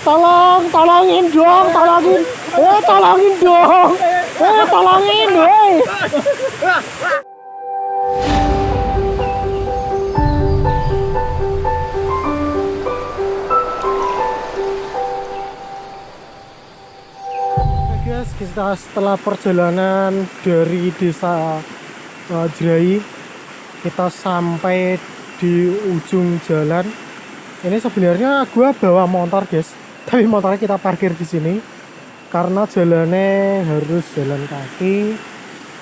Tolongin dong, tolongin. Tolongin dong. Tolongin, weh. Guys, kita setelah perjalanan dari desa Jerai, kita sampai di ujung jalan. Ini sebenarnya gua bawa motor, guys, tapi motornya kita parkir di sini karena jalannya harus jalan kaki.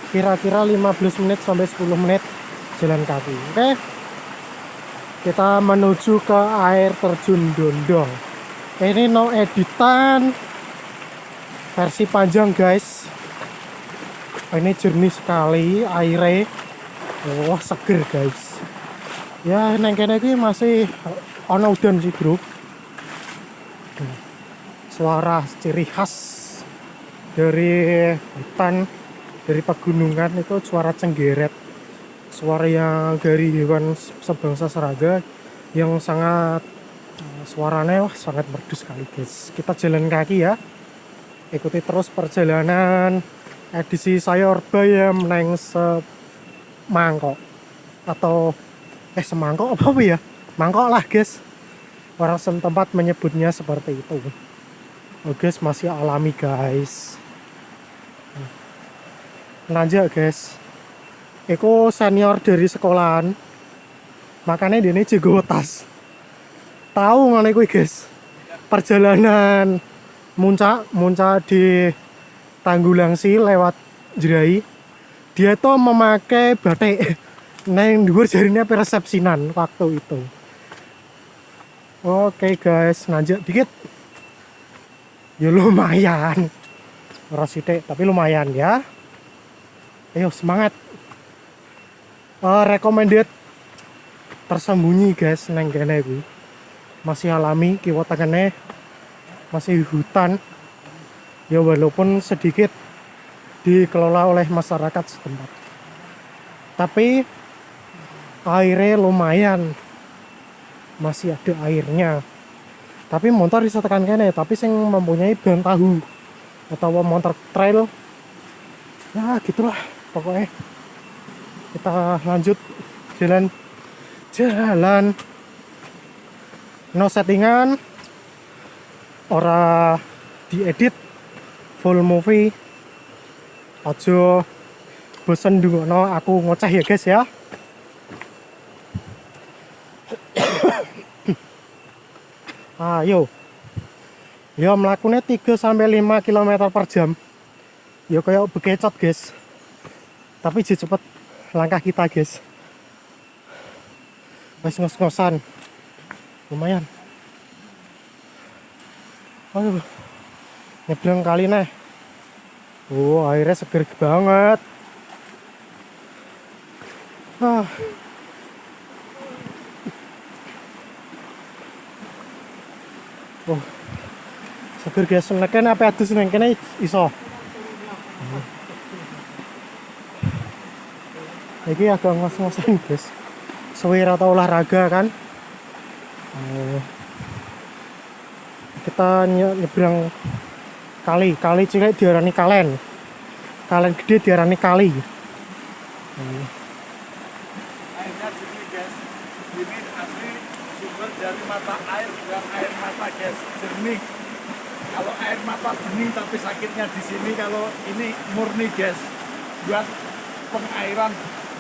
Kira-kira 15 menit sampai 10 menit jalan kaki. Oke. Kita menuju ke air terjun Dondong. Ini no editan. Versi panjang, guys. Ini jernih sekali airnya. Wah, seger, guys. Ya, neng kene iki masih ono udan sih, bro. Suara ciri khas dari hutan, dari pegunungan itu suara cenggeret. Suara yang dari hewan sebangsa serangga yang sangat suaranya sangat merdu sekali, guys. Kita jalan kaki ya. Ikuti terus perjalanan edisi saya Bayam neng semangkok atau semangkok apa ya? Mangkok lah, guys. Orang setempat menyebutnya seperti itu. Oh, guys, masih alami, guys. Nanjak, guys. Eko senior dari sekolahan. Makanya dia ini jago tas. Tahu mana gue, guys? Perjalanan muncak di Tanggulangsi lewat Jerai, dia tuh memakai batik neng dhuwur jarinya persepsinan waktu itu. Oke, guys, nanjak dikit ya, lumayan ora sithik tapi lumayan ya. Ayo semangat. Recommended tersembunyi, guys, neng kene kuwi masih alami, kiwa tengene masih hutan ya, walaupun sedikit dikelola oleh masyarakat setempat, tapi airnya lumayan, masih ada airnya. Tapi motor bisa tekan kene, tapi yang mempunyai ban tahu atau motor trail ya gitulah pokoknya. Kita lanjut jalan no settingan, ora diedit, full movie. Aja bosen dungono aku ngoceh ya, guys ya. Ayo. Ya melakukannya 3 sampai 5 km per jam. Ya kayak bekecot, guys. Tapi cepet langkah kita, guys. Wes ngos-ngosan. Lumayan. Aduh, nyebrang kali nih. Airnya seger banget. Seger, guys. Neken apa adus neng kene iso. Iki agak ngos-ngosan, guys. Suwe atau olahraga kan. Kita nyebrang kali cilik diarani kalen gede diarani kali. Airnya jernih, guys. Ini asli sumber dari mata air, bukan air mata, guys. Jernih. Kalau air mata bening tapi sakitnya di sini. Kalau ini murni, guys, buat pengairan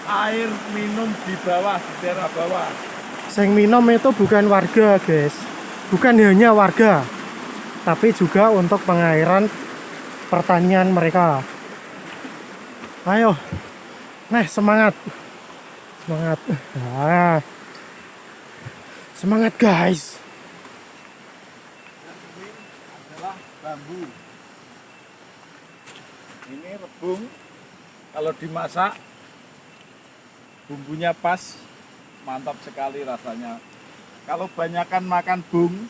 air minum di bawah, di daerah bawah. Yang minum itu bukan warga, guys. Bukan hanya warga, tapi juga untuk pengairan pertanian mereka. Ayo, semangat. Semangat, guys. Dan ini adalah bambu. Ini rebung. Kalau dimasak, bumbunya pas, mantap sekali rasanya. Kalau banyakan makan bung,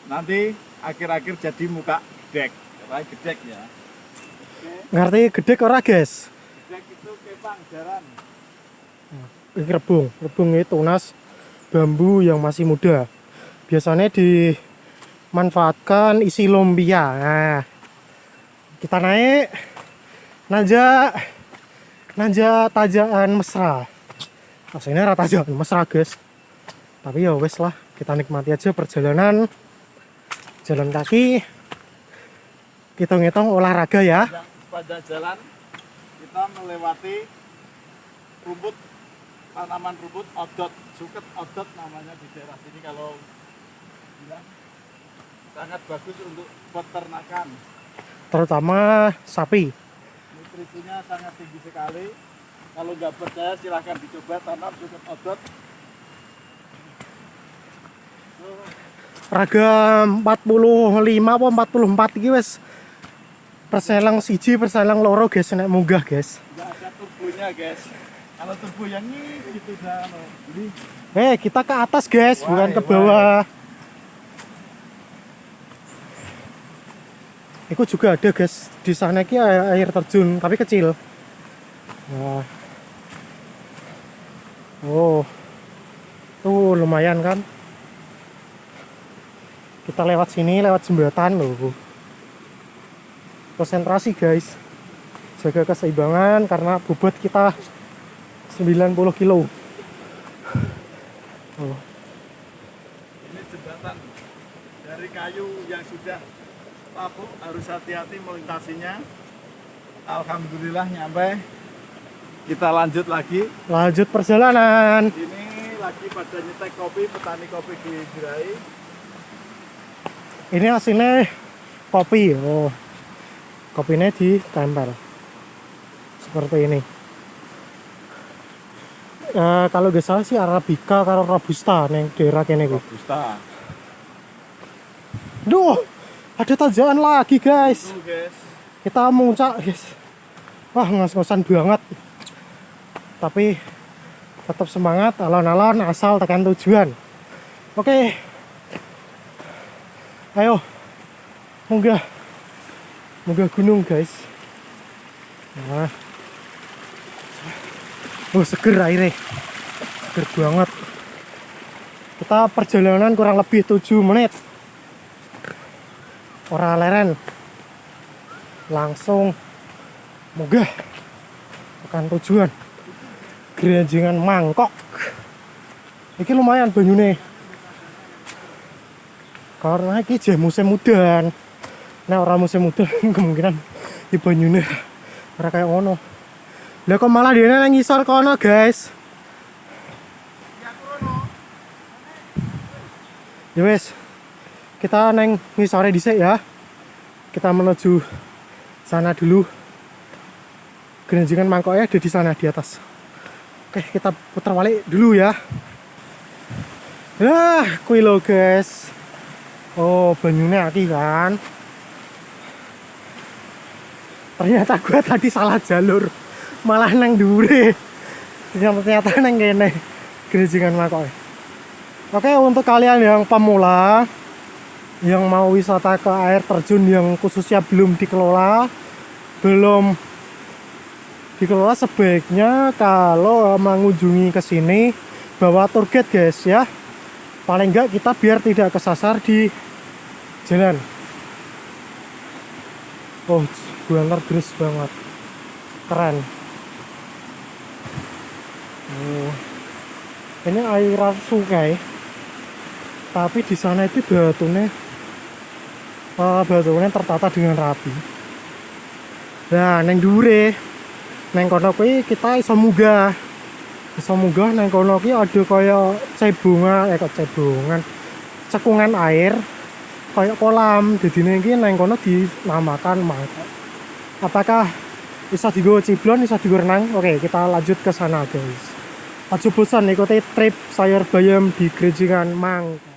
nanti akhir-akhir jadi muka gedek. Kayak gedek ya. Ngerti gedek ora, guys? Gedek itu kepang jaran. Ini rebung itu tunas bambu yang masih muda. Biasanya manfaatkan isi lumpia. Nah, kita naik nanjak tajaan mesra. Aslinya rata tajaan mesra guys, tapi ya wes lah, kita nikmati aja perjalanan jalan kaki, hitung-hitung olahraga ya. Pada jalan kita melewati rumput, tanaman rumput odot, suket odot namanya di daerah sini. Kalau bilang sangat bagus untuk peternakan, Terutama sapi. nutrisinya sangat tinggi sekali. Kalau nggak percaya silahkan dicoba tanam suket odot. Ragam 45 apa 44 iki wis perselang siji perselang loro guys, nek munggah guys. Nggak ada turbonya guys. Kalau turbo yang ini gitu dah. Ini Kita ke atas guys, bukan ke Wah. bawah. Itu juga ada guys, di sana ki air terjun tapi kecil. Nah. Oh. Tuh lumayan kan. Kita lewat sini, lewat jembatan loh. Konsentrasi guys. Jaga keseimbangan karena bobot kita 90 kilo. Oh. ini jembatan dari kayu yang sudah lapuk, harus hati-hati melintasinya. Alhamdulillah nyampe. Kita lanjut lagi. Lanjut perjalanan. Ini lagi pada nyetek kopi, petani kopi di Jerai. Ini hasilnya kopi. Oh. Kopinya ditempel. Seperti ini. Kalau gak salah sih Arabica karo Robusta neng daerah kene iki. Robusta. Duh, ada tanjakan lagi guys. Tuh guys. Kita muncak guys. Wah, ngos-ngosan banget. Tapi tetap semangat, alon-alon asal tekan tujuan. Oke. Ayo. Munggah gunung guys. Nah. Seger airnya. Seger banget. Kita perjalanan kurang lebih 7 menit. Ora leren. Langsung munggah tekan tujuan. Geranjingan Mangkok. Iki lumayan banyune. Karena iki jeh musim udan. Nah, orang musim udan kemungkinan di banyune ora kayak ono. Lah kok malah dia nang ngisor kono, guys. Ya wes. Kita neng ngisore dhisik ya. Kita menuju sana dulu. Geranjingan Mangkoknya ada di sana di atas. Oke, kita putar balik dulu ya. Nah, kuwi lho, guys. Oh, banyune aki kan. Ternyata gua tadi salah jalur. Malah nang dhuwure. Ternyata nang kene Geranjingan Mangkok. Oke, untuk kalian yang pemula yang mau wisata ke air terjun yang khususnya belum dikelola, sebaiknya kalau mengunjungi ke sini bawa tour guide guys ya. Paling enggak kita biar tidak kesasar di jalan. Oh, bener deras banget. Keren. Oh. Ini airan sungai. Tapi di sana itu batunya tertata dengan rapi. Nah, neng dure, neng kono kuwi kita iso munggah. Neng kono kuwi ada kaya cekungan air kaya kolam. Jadi neng kono dinamakan Mangkok. Apakah bisa digo ciblon, bisa digo renang? Oke, kita lanjut ke sana guys. Aja bosan ikuti trip sayur bayam di Geranjingan Mangkok.